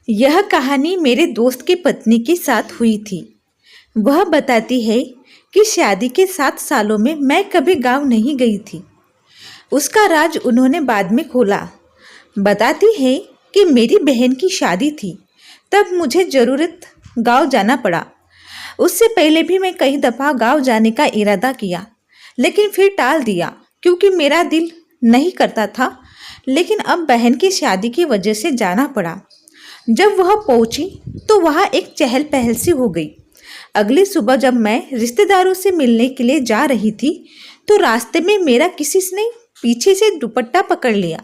यह कहानी मेरे दोस्त की पत्नी के साथ हुई थी। वह बताती है कि शादी के 7 सालों में मैं कभी गांव नहीं गई थी। उसका राज उन्होंने बाद में खोला। बताती है कि मेरी बहन की शादी थी, तब मुझे ज़रूरत गांव जाना पड़ा। उससे पहले भी मैं कई दफ़ा गांव जाने का इरादा किया, लेकिन फिर टाल दिया क्योंकि मेरा दिल नहीं करता था। लेकिन अब बहन की शादी की वजह से जाना पड़ा। जब वह पहुंची तो वहाँ एक चहल पहल सी हो गई। अगली सुबह जब मैं रिश्तेदारों से मिलने के लिए जा रही थी तो रास्ते में मेरा किसी ने पीछे से दुपट्टा पकड़ लिया।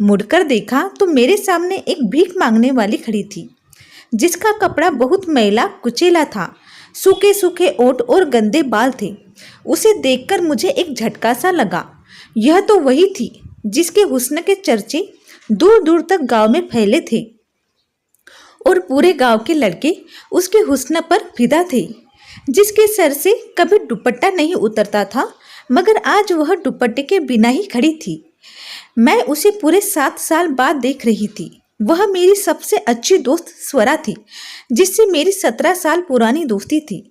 मुड़कर देखा तो मेरे सामने एक भीख मांगने वाली खड़ी थी, जिसका कपड़ा बहुत मैला कुचेला था। सूखे सूखे ओंठ और गंदे बाल थे। उसे देखकर मुझे एक झटका सा लगा। यह तो वही थी जिसके हुस्न के चर्चे दूर दूर तक गांव में फैले थे और पूरे गांव के लड़के उसके हुस्न पर फिदा थे। जिसके सर से कभी दुपट्टा नहीं उतरता था, मगर आज वह दुपट्टे के बिना ही खड़ी थी। मैं उसे पूरे 7 साल बाद देख रही थी। वह मेरी सबसे अच्छी दोस्त स्वरा थी, जिससे मेरी 17 साल पुरानी दोस्ती थी,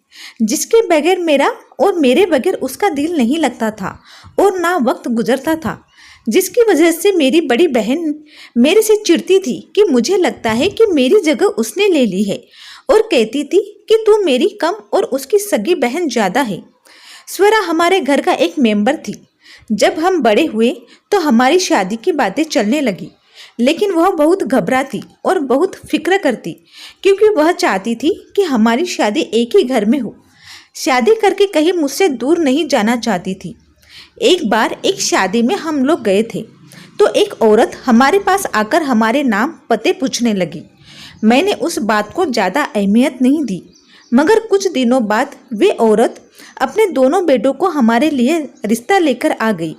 जिसके बगैर मेरा और मेरे बगैर उसका दिल नहीं लगता था और ना वक्त गुजरता था। जिसकी वजह से मेरी बड़ी बहन मेरे से चिढ़ती थी कि मुझे लगता है कि मेरी जगह उसने ले ली है, और कहती थी कि तू मेरी कम और उसकी सगी बहन ज़्यादा है। स्वरा हमारे घर का एक मेंबर थी। जब हम बड़े हुए तो हमारी शादी की बातें चलने लगी, लेकिन वह बहुत घबराती और बहुत फिक्र करती, क्योंकि वह चाहती थी कि हमारी शादी एक ही घर में हो। शादी करके कहीं मुझसे दूर नहीं जाना चाहती थी। एक बार एक शादी में हम लोग गए थे तो एक औरत हमारे पास आकर हमारे नाम पते पूछने लगी। मैंने उस बात को ज़्यादा अहमियत नहीं दी, मगर कुछ दिनों बाद वे औरत अपने दोनों बेटों को हमारे लिए रिश्ता लेकर आ गई।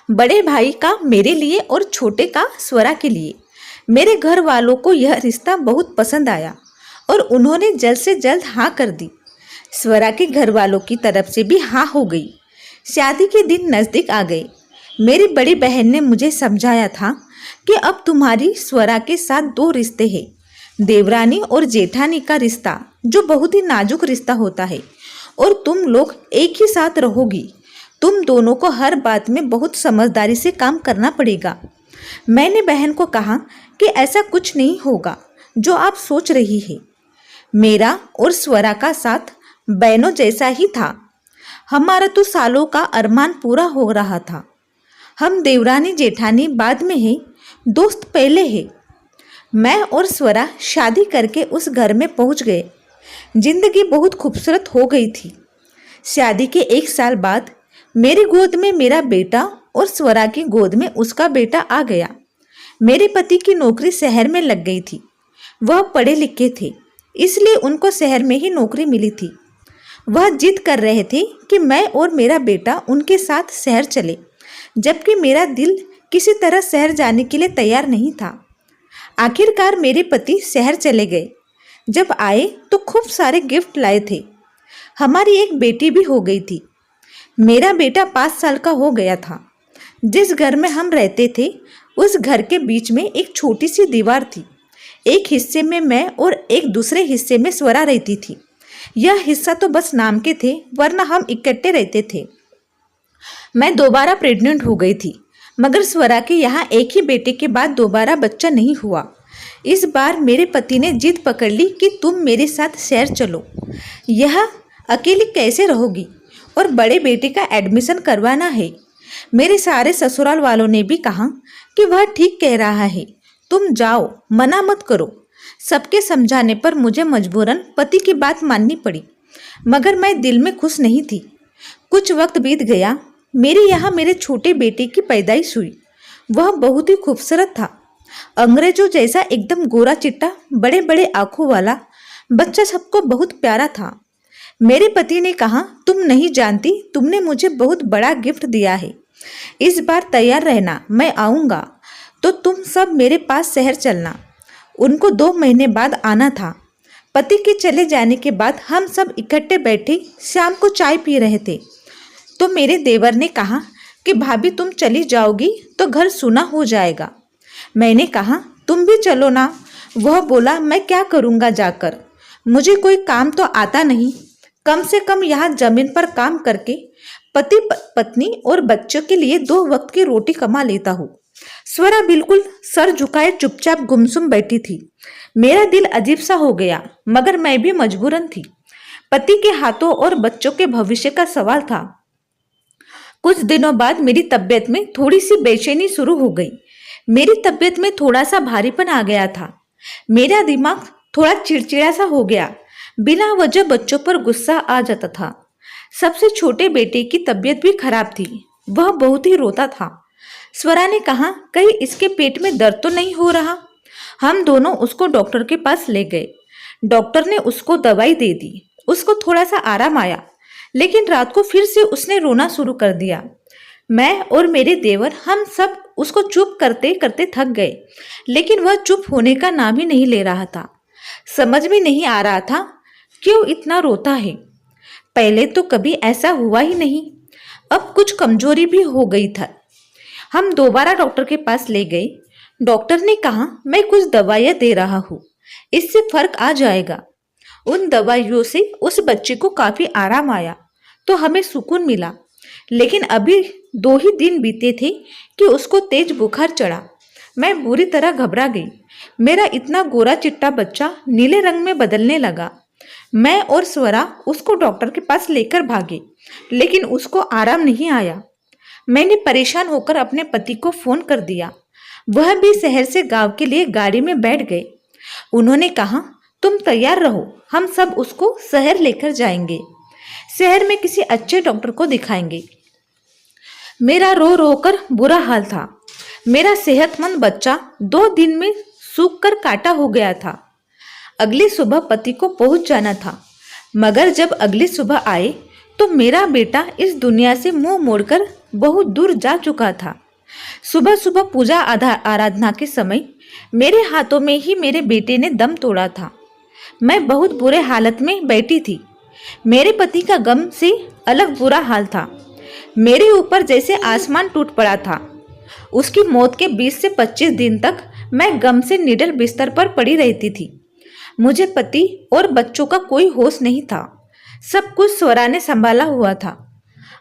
बड़े भाई का मेरे लिए और छोटे का स्वरा के लिए। मेरे घर वालों को यह रिश्ता बहुत पसंद आया और उन्होंने जल्द से जल्द हाँ कर दी। स्वरा के घर वालों की तरफ से भी हाँ हो गई। शादी के दिन नज़दीक आ गए। मेरी बड़ी बहन ने मुझे समझाया था कि अब तुम्हारी स्वरा के साथ 2 रिश्ते हैं, देवरानी और जेठानी का रिश्ता, जो बहुत ही नाजुक रिश्ता होता है, और तुम लोग एक ही साथ रहोगी। तुम दोनों को हर बात में बहुत समझदारी से काम करना पड़ेगा। मैंने बहन को कहा कि ऐसा कुछ नहीं होगा जो आप सोच रही है। मेरा और स्वरा का साथ बहनों जैसा ही था। हमारा तो सालों का अरमान पूरा हो रहा था। हम देवरानी जेठानी बाद में है, दोस्त पहले है। मैं और स्वरा शादी करके उस घर में पहुंच गए। जिंदगी बहुत खूबसूरत हो गई थी। शादी के 1 साल बाद मेरी गोद में मेरा बेटा और स्वरा की गोद में उसका बेटा आ गया। मेरे पति की नौकरी शहर में लग गई थी। वह पढ़े लिखे थे, इसलिए उनको शहर में ही नौकरी मिली थी। वह जिद कर रहे थे कि मैं और मेरा बेटा उनके साथ शहर चले, जबकि मेरा दिल किसी तरह शहर जाने के लिए तैयार नहीं था। आखिरकार मेरे पति शहर चले गए। जब आए तो खूब सारे गिफ्ट लाए थे। हमारी एक बेटी भी हो गई थी। मेरा बेटा 5 साल का हो गया था। जिस घर में हम रहते थे, उस घर के बीच में एक छोटी सी दीवार थी। एक हिस्से में मैं और एक दूसरे हिस्से में स्वरा रहती थी। यह हिस्सा तो बस नाम के थे, वरना हम इकट्ठे रहते थे। मैं दोबारा प्रेग्नेंट हो गई थी, मगर स्वरा के यहाँ एक ही बेटे के बाद दोबारा बच्चा नहीं हुआ। इस बार मेरे पति ने जिद पकड़ ली कि तुम मेरे साथ शहर चलो। यह अकेली कैसे रहोगी, और बड़े बेटे का एडमिशन करवाना है। मेरे सारे ससुराल वालों ने भी कहा कि वह ठीक कह रहा है, तुम जाओ, मना मत करो। सबके समझाने पर मुझे मजबूरन पति की बात माननी पड़ी, मगर मैं दिल में खुश नहीं थी। कुछ वक्त बीत गया। मेरे यहाँ मेरे छोटे बेटे की पैदाइश हुई। वह बहुत ही खूबसूरत था। अंग्रेजों जैसा एकदम गोरा चिट्टा, बड़े बड़े आंखों वाला बच्चा सबको बहुत प्यारा था। मेरे पति ने कहा, तुम नहीं जानती, तुमने मुझे बहुत बड़ा गिफ्ट दिया है। इस बार तैयार रहना, मैं आऊँगा तो तुम सब मेरे पास शहर चलना। उनको 2 महीने बाद आना था। पति के चले जाने के बाद हम सब इकट्ठे बैठे शाम को चाय पी रहे थे, तो मेरे देवर ने कहा कि भाभी तुम चली जाओगी तो घर सूना हो जाएगा। मैंने कहा, तुम भी चलो ना, वह बोला, मैं क्या करूंगा जाकर, मुझे कोई काम तो आता नहीं। कम से कम यहाँ जमीन पर काम करके पति पत्नी और बच्चों के लिए 2 वक्त की रोटी कमा लेता हूँ। स्वरा बिल्कुल सर झुकाए चुपचाप गुमसुम बैठी थी। मेरा दिल अजीब सा हो गया, मगर मैं भी मजबूरन थी। पति के हाथों और बच्चों के भविष्य का सवाल था। कुछ दिनों बाद मेरी तबीयत में थोड़ी सी बेचैनी शुरू हो गई। मेरी तबीयत में थोड़ा सा भारीपन आ गया था। मेरा दिमाग थोड़ा चिड़चिड़ा सा हो गया। बिना वजह बच्चों पर गुस्सा आ जाता था। सबसे छोटे बेटे की तबीयत भी खराब थी। वह बहुत ही रोता था। स्वरा ने कहा, कहीं इसके पेट में दर्द तो नहीं हो रहा। हम दोनों उसको डॉक्टर के पास ले गए। डॉक्टर ने उसको दवाई दे दी। उसको थोड़ा सा आराम आया, लेकिन रात को फिर से उसने रोना शुरू कर दिया। मैं और मेरे देवर हम सब उसको चुप करते करते थक गए, लेकिन वह चुप होने का नाम ही नहीं ले रहा था। समझ में नहीं आ रहा था क्यों इतना रोता है। पहले तो कभी ऐसा हुआ ही नहीं। अब कुछ कमजोरी भी हो गई था। हम दोबारा डॉक्टर के पास ले गए। डॉक्टर ने कहा, मैं कुछ दवाइयाँ दे रहा हूँ, इससे फर्क आ जाएगा। उन दवाइयों से उस बच्चे को काफी आराम आया तो हमें सुकून मिला। लेकिन अभी 2 ही दिन बीते थे कि उसको तेज बुखार चढ़ा। मैं बुरी तरह घबरा गई। मेरा इतना गोरा चिट्टा बच्चा नीले रंग में बदलने लगा। मैं और स्वरा उसको डॉक्टर के पास लेकर भागे, लेकिन उसको आराम नहीं आया। मैंने परेशान होकर अपने पति को फोन कर दिया। वह भी शहर से गांव के लिए गाड़ी में बैठ गए। उन्होंने कहा, तुम तैयार रहो, हम सब उसको शहर लेकर जाएंगे। शहर में किसी अच्छे डॉक्टर को दिखाएंगे। मेरा रो रो कर बुरा हाल था। मेरा सेहतमंद बच्चा 2 दिन में सूख कर काटा हो गया था। अगली सुबह पति को पहुंच जाना था, मगर जब अगली सुबह आए तो मेरा बेटा इस दुनिया से मुंह मोड़कर बहुत दूर जा चुका था। सुबह सुबह पूजा आराधना के समय मेरे हाथों में ही मेरे बेटे ने दम तोड़ा था। मैं बहुत बुरे हालत में बैठी थी। मेरे पति का गम से अलग बुरा हाल था। मेरे ऊपर जैसे आसमान टूट पड़ा था। उसकी मौत के 20 से 25 दिन तक मैं गम से निडर बिस्तर पर पड़ी रहती थी। मुझे पति और बच्चों का कोई होश नहीं था। सब कुछ स्वरा ने संभाला हुआ था।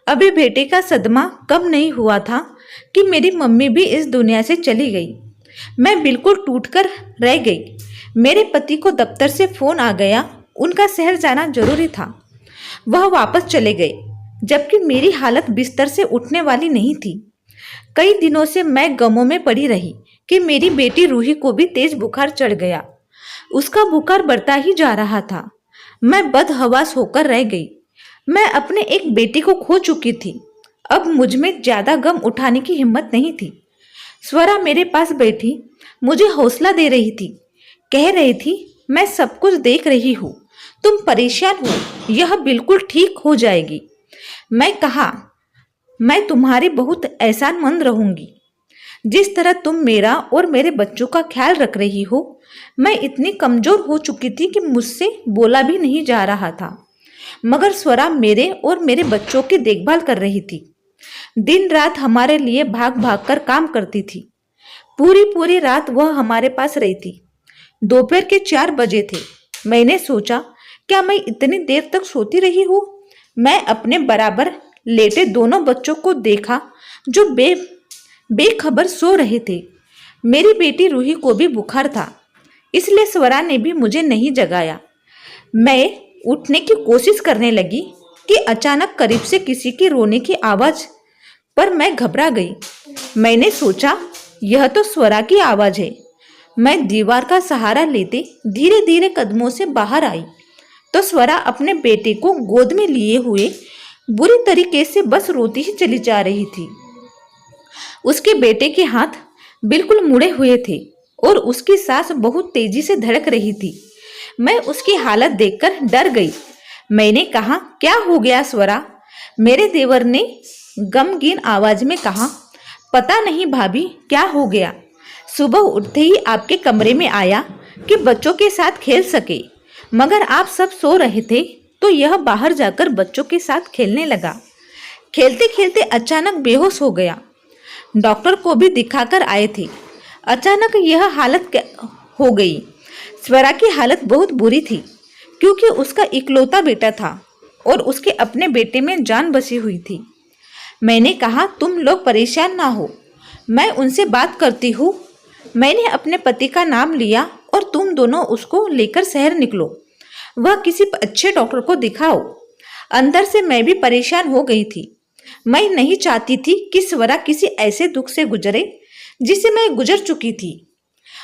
अभी बेटे का सदमा कम नहीं हुआ था कि मेरी मम्मी भी इस दुनिया से चली गई। मैं बिल्कुल टूटकर रह गई। मेरे पति को दफ्तर से फोन आ गया। उनका शहर जाना जरूरी था। वह वापस चले गए, जबकि मेरी हालत बिस्तर से उठने वाली नहीं थी। कई दिनों से मैं गमों में पड़ी रही कि मेरी बेटी रूही को भी तेज बुखार चढ़ गया। उसका बुखार बढ़ता ही जा रहा था। मैं बदहवास होकर रह गई। मैं अपने एक बेटी को खो चुकी थी। अब मुझ में ज्यादा गम उठाने की हिम्मत नहीं थी। स्वरा मेरे पास बैठी मुझे हौसला दे रही थी। कह रही थी, मैं सब कुछ देख रही हूँ, तुम परेशान हो, यह बिल्कुल ठीक हो जाएगी। मैं कहा, मैं तुम्हारी बहुत एहसानमंद रहूंगी। जिस तरह तुम मेरा और मेरे बच्चों का ख्याल रख रही हो। मैं इतनी कमजोर हो चुकी थी कि मुझसे बोला भी नहीं जा रहा था, मगर स्वरा मेरे और मेरे बच्चों की देखभाल कर रही थी। दिन रात हमारे लिए भाग भाग कर काम करती थी। पूरी पूरी रात वह हमारे पास रही थी। दोपहर के 4 बजे थे। मैंने सोचा, क्या मैं इतनी देर तक सोती रही हूँ? मैं अपने बराबर लेटे दोनों बच्चों को देखा जो बेखबर सो रहे थे। मेरी बेटी रूही को भी बुखार था, इसलिए स्वरा ने भी मुझे नहीं जगाया। मैं उठने की कोशिश करने लगी कि अचानक करीब से किसी की रोने की आवाज पर मैं घबरा गई। मैंने सोचा, यह तो स्वरा की आवाज है। मैं दीवार का सहारा लेते धीरे धीरे कदमों से बाहर आई तो स्वरा अपने बेटे को गोद में लिए हुए बुरी तरीके से बस रोती ही चली जा रही थी। उसके बेटे के हाथ बिल्कुल मुड़े हुए थे और उसकी सांस बहुत तेजी से धड़क रही थी। मैं उसकी हालत देखकर डर गई। मैंने कहा, क्या हो गया स्वरा? मेरे देवर ने गमगीन आवाज में कहा, पता नहीं भाभी, क्या हो गया। सुबह उठते ही आपके कमरे में आया कि बच्चों के साथ खेल सके, मगर आप सब सो रहे थे तो यह बाहर जाकर बच्चों के साथ खेलने लगा। खेलते खेलते अचानक बेहोश हो गया। डॉक्टर को भी दिखाकर आए थे। अचानक यह हालत हो गई। स्वरा की हालत बहुत बुरी थी क्योंकि उसका इकलौता बेटा था और उसके अपने बेटे में जान बसी हुई थी। मैंने कहा, तुम लोग परेशान ना हो, मैं उनसे बात करती हूँ। मैंने अपने पति का नाम लिया और तुम दोनों उसको लेकर शहर निकलो, वह किसी अच्छे डॉक्टर को दिखाओ। अंदर से मैं भी परेशान हो गई थी। मैं नहीं चाहती थी कि स्वरा किसी ऐसे दुख से गुजरे जिसे मैं गुजर चुकी थी।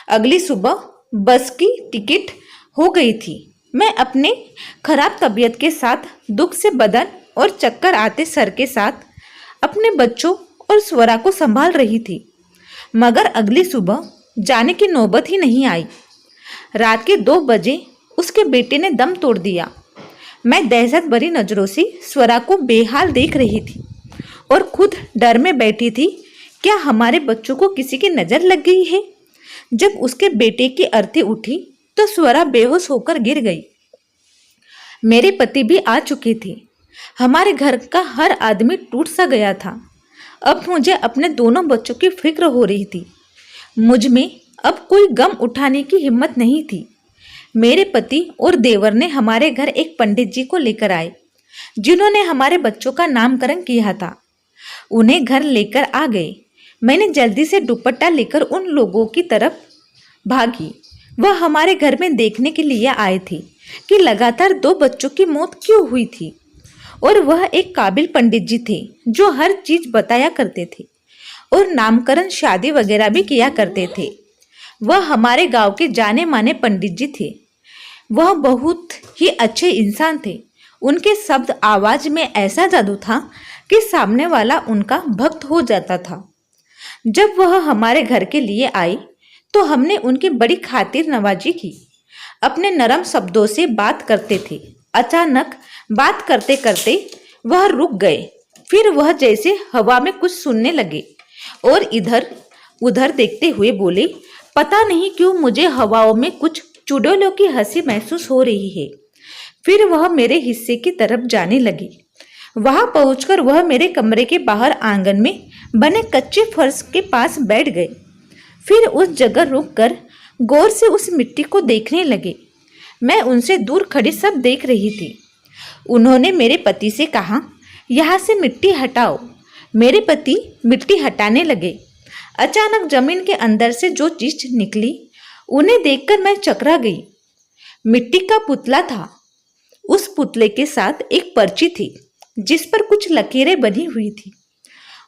अगली सुबह बस की टिकट हो गई थी। मैं अपने खराब तबीयत के साथ, दुख से बदन और चक्कर आते सर के साथ अपने बच्चों और स्वरा को संभाल रही थी, मगर अगली सुबह जाने की नौबत ही नहीं आई। रात के 2 बजे उसके बेटे ने दम तोड़ दिया। मैं दहशत भरी नजरों से स्वरा को बेहाल देख रही थी और खुद डर में बैठी थी, क्या हमारे बच्चों को किसी की नजर लग गई है। जब उसके बेटे की अर्थी उठी तो स्वरा बेहोश होकर गिर गई। मेरे पति भी आ चुके थे। हमारे घर का हर आदमी टूट सा गया था। अब मुझे अपने दोनों बच्चों की फिक्र हो रही थी। मुझ में अब कोई गम उठाने की हिम्मत नहीं थी। मेरे पति और देवर ने हमारे घर एक पंडित जी को लेकर आए, जिन्होंने हमारे बच्चों का नामकरण किया था। उन्हें घर लेकर आ गए। मैंने जल्दी से दुपट्टा लेकर उन लोगों की तरफ भागी। वह हमारे घर में देखने के लिए आए थे कि लगातार 2 बच्चों की मौत क्यों हुई थी, और वह एक काबिल पंडित जी थे जो हर चीज बताया करते थे और नामकरण, शादी वगैरह भी किया करते थे। वह हमारे गांव के जाने माने पंडित जी थे। वह बहुत ही अच्छे इंसान थे। उनके शब्द आवाज में ऐसा जादू था कि सामने वाला उनका भक्त हो जाता था। जब वह हमारे घर के लिए आई तो हमने उनकी बड़ी खातिर नवाजी की। अपने नरम शब्दों से बात करते थे। अचानक बात करते करते वह रुक गए। फिर वह जैसे हवा में कुछ सुनने लगे और इधर उधर देखते हुए बोले, पता नहीं क्यों मुझे हवाओं में कुछ चुड़ैलों की हंसी महसूस हो रही है। फिर वह मेरे हिस्से की तरफ जाने लगी। वहां पहुंचकर वह मेरे कमरे के बाहर आंगन में बने कच्चे फर्श के पास बैठ गए। फिर उस जगह रुककर गौर से उस मिट्टी को देखने लगे। मैं उनसे दूर खड़ी सब देख रही थी। उन्होंने मेरे पति से कहा, यहाँ से मिट्टी हटाओ। मेरे पति मिट्टी हटाने लगे। अचानक जमीन के अंदर से जो चीज निकली, उन्हें देखकर मैं चकरा गई। मिट्टी का पुतला था। उस पुतले के साथ एक पर्ची थी जिस पर कुछ लकीरें बनी हुई थी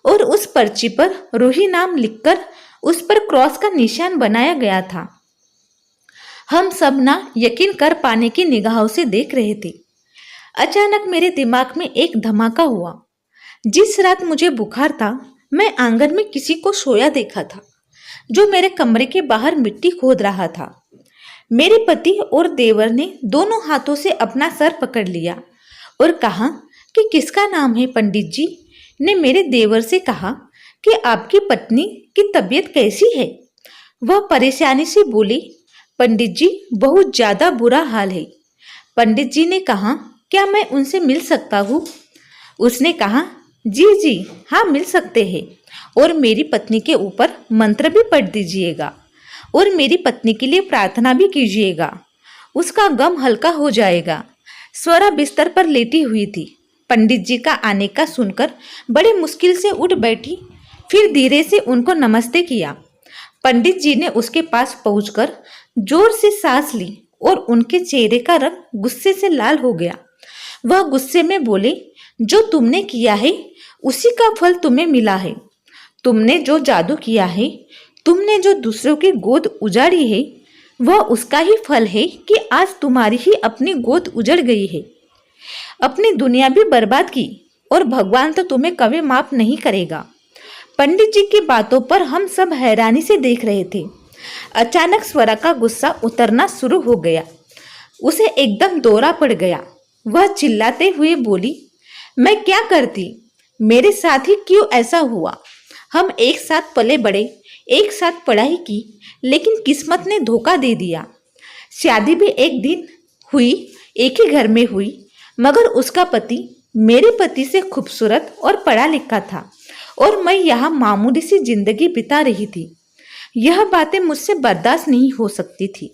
और उस पर्ची पर रूही नाम लिखकर उस पर क्रॉस का निशान बनाया गया था। हम सब ना यकीन कर पाने की निगाहों से देख रहे थे। अचानक मेरे दिमाग में एक धमाका हुआ। जिस रात मुझे बुखार था, मैं आंगन में किसी को सोया देखा था जो मेरे कमरे के बाहर मिट्टी खोद रहा था। मेरे पति और देवर ने दोनों हाथों से अपना सर पकड़ लिया और कहा कि किसका नाम है। पंडित जी ने मेरे देवर से कहा कि आपकी पत्नी की तबीयत कैसी है। वह परेशानी से बोली, पंडित जी बहुत ज्यादा बुरा हाल है। पंडित जी ने कहा, क्या मैं उनसे मिल सकता हूँ? उसने कहा, जी जी हाँ मिल सकते हैं, और मेरी पत्नी के ऊपर मंत्र भी पढ़ दीजिएगा और मेरी पत्नी के लिए प्रार्थना भी कीजिएगा, उसका गम हल्का हो जाएगा। स्वरा बिस्तर पर लेटी हुई थी। पंडित जी का आने का सुनकर बड़ी मुश्किल से उठ बैठी, फिर धीरे से उनको नमस्ते किया। पंडित जी ने उसके पास पहुंचकर जोर से सांस ली और उनके चेहरे का रंग गुस्से से लाल हो गया। वह गुस्से में बोले, जो तुमने किया है उसी का फल तुम्हें मिला है। तुमने जो जादू किया है, तुमने जो दूसरों की गोद उजाड़ी है, वह उसका ही फल है कि आज तुम्हारी ही अपनी गोद उजड़ गई है। अपनी दुनिया भी बर्बाद की और भगवान तो तुम्हें कभी माफ नहीं करेगा। पंडित जी की बातों पर हम सब हैरानी से देख रहे थे। अचानक स्वरा का गुस्सा उतरना शुरू हो गया। उसे एकदम दौरा पड़ गया। वह चिल्लाते हुए बोली, मैं क्या करती? मेरे साथ ही क्यों ऐसा हुआ? हम एक साथ पले बड़े, एक साथ पढ़ाई की, लेकिन किस्मत ने धोखा दे दिया। शादी भी एक दिन हुई, एक ही घर में हुई, मगर उसका पति मेरे पति से खूबसूरत और पढ़ा लिखा था और मैं यहाँ मामूली सी जिंदगी बिता रही थी। यह बातें मुझसे बर्दाश्त नहीं हो सकती थी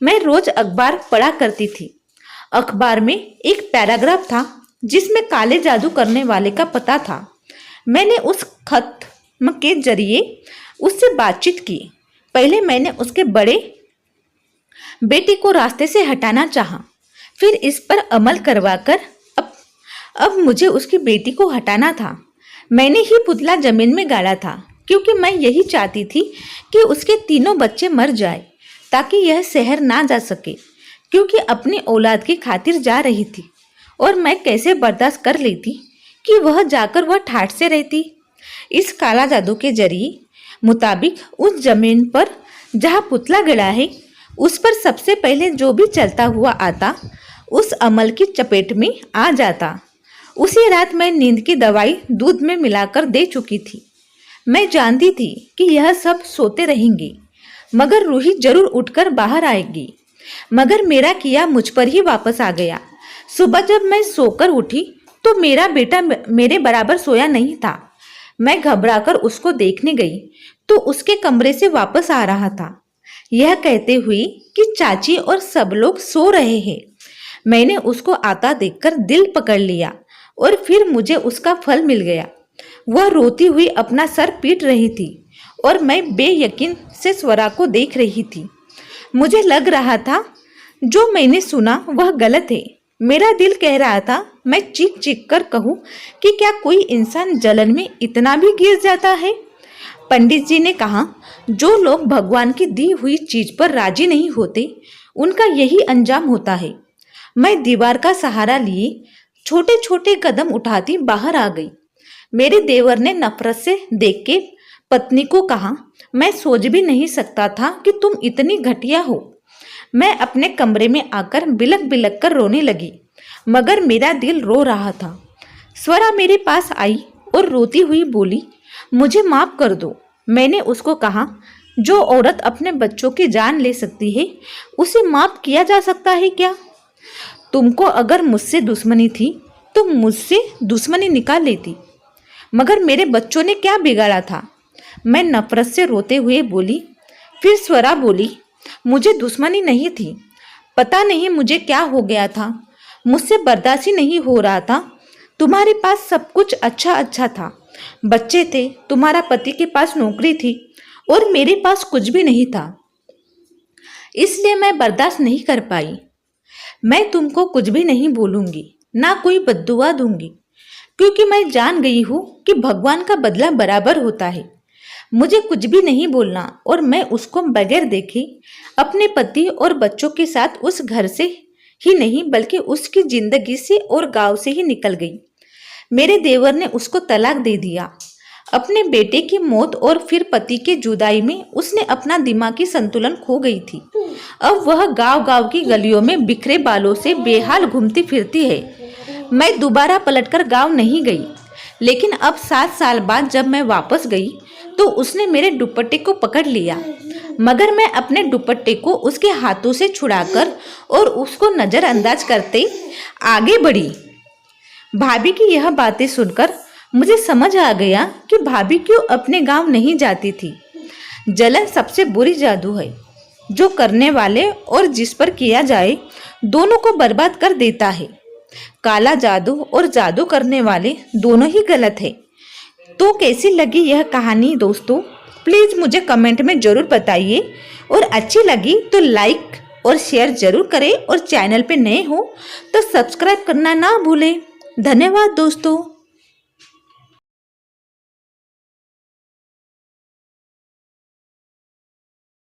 मैं रोज अखबार पढ़ा करती थी। अखबार में एक पैराग्राफ था जिसमें काले जादू करने वाले का पता था। मैंने उस खत के जरिए उससे बातचीत की। पहले मैंने उसके बड़े बेटे को रास्ते से हटाना चाहा, फिर इस पर अमल करवाकर अब मुझे उसकी बेटी को हटाना था। मैंने ही पुतला जमीन में गाड़ा था क्योंकि मैं यही चाहती थी कि उसके तीनों बच्चे मर जाए ताकि यह शहर ना जा सके, क्योंकि अपनी औलाद की खातिर जा रही थी और मैं कैसे बर्दाश्त कर लेती कि वह जाकर वह ठाठ से रहती। इस काला जादू के जरिए मुताबिक उस जमीन पर जहाँ पुतला गड़ा है उस पर सबसे पहले जो भी चलता हुआ आता उस अमल की चपेट में आ जाता। उसी रात मैं नींद की दवाई दूध में मिलाकर दे चुकी थी। मैं जानती थी कि यह सब सोते रहेंगे मगर रूही जरूर उठकर बाहर आएगी, मगर मेरा किया मुझ पर ही वापस आ गया। सुबह जब मैं सोकर उठी तो मेरा बेटा मेरे बराबर सोया नहीं था। मैं घबराकर उसको देखने गई तो उसके कमरे से वापस आ रहा था, यह कहते हुए कि चाची और सब लोग सो रहे हैं। मैंने उसको आता देखकर दिल पकड़ लिया और फिर मुझे उसका फल मिल गया। वह रोती हुई अपना सर पीट रही थी और मैं बेयकीन से स्वरा को देख रही थी। मुझे लग रहा था जो मैंने सुना वह गलत है। मेरा दिल कह रहा था मैं चीख चीख कर कहूँ कि क्या कोई इंसान जलन में इतना भी गिर जाता है। पंडित जी ने कहा, जो लोग भगवान की दी हुई चीज पर राजी नहीं होते उनका यही अंजाम होता है। मैं दीवार का सहारा लिए छोटे छोटे कदम उठाती बाहर आ गई। मेरे देवर ने नफरत से देख के पत्नी को कहा, मैं सोच भी नहीं सकता था कि तुम इतनी घटिया हो। मैं अपने कमरे में आकर बिलक बिलक कर रोने लगी, मगर मेरा दिल रो रहा था। स्वरा मेरे पास आई और रोती हुई बोली, मुझे माफ कर दो। मैंने उसको कहा, जो औरत अपने बच्चों की जान ले सकती है उसे माफ किया जा सकता है क्या? तुमको अगर मुझसे दुश्मनी थी तो मुझसे दुश्मनी निकाल लेती, मगर मेरे बच्चों ने क्या बिगाड़ा था? मैं नफरत से रोते हुए बोली। फिर स्वरा बोली, मुझे दुश्मनी नहीं थी, पता नहीं मुझे क्या हो गया था, मुझसे बर्दाश्त ही नहीं हो रहा था। तुम्हारे पास सब कुछ अच्छा अच्छा था, बच्चे थे, तुम्हारा पति के पास नौकरी थी और मेरे पास कुछ भी नहीं था, इसलिए मैं बर्दाश्त नहीं कर पाई। मैं तुमको कुछ भी नहीं बोलूंगी, ना कोई बद्दुआ दूंगी, क्योंकि मैं जान गई हूँ कि भगवान का बदला बराबर होता है। मुझे कुछ भी नहीं बोलना और मैं उसको बगैर देखे अपने पति और बच्चों के साथ उस घर से ही नहीं बल्कि उसकी जिंदगी से और गांव से ही निकल गई। मेरे देवर ने उसको तलाक दे दिया। अपने बेटे की मौत और फिर पति की जुदाई में उसने अपना दिमागी संतुलन खो गई थी। अब वह गांव-गांव की गलियों में बिखरे बालों से बेहाल घूमती फिरती है। मैं दोबारा पलटकर गांव नहीं गई, लेकिन अब 7 साल बाद जब मैं वापस गई तो उसने मेरे दुपट्टे को पकड़ लिया, मगर मैं अपने दुपट्टे को उसके हाथों से छुड़ाकर और उसको नजरअंदाज करते आगे बढ़ी। भाभी की यह बातें सुनकर मुझे समझ आ गया कि भाभी क्यों अपने गांव नहीं जाती थी। जलन सबसे बुरी जादू है, जो करने वाले और जिस पर किया जाए दोनों को बर्बाद कर देता है। काला जादू और जादू करने वाले दोनों ही गलत है। तो कैसी लगी यह कहानी दोस्तों, प्लीज मुझे कमेंट में जरूर बताइए, और अच्छी लगी तो लाइक और शेयर जरूर करें, और चैनल पे नए हो तो सब्सक्राइब करना ना भूलें। धन्यवाद दोस्तों।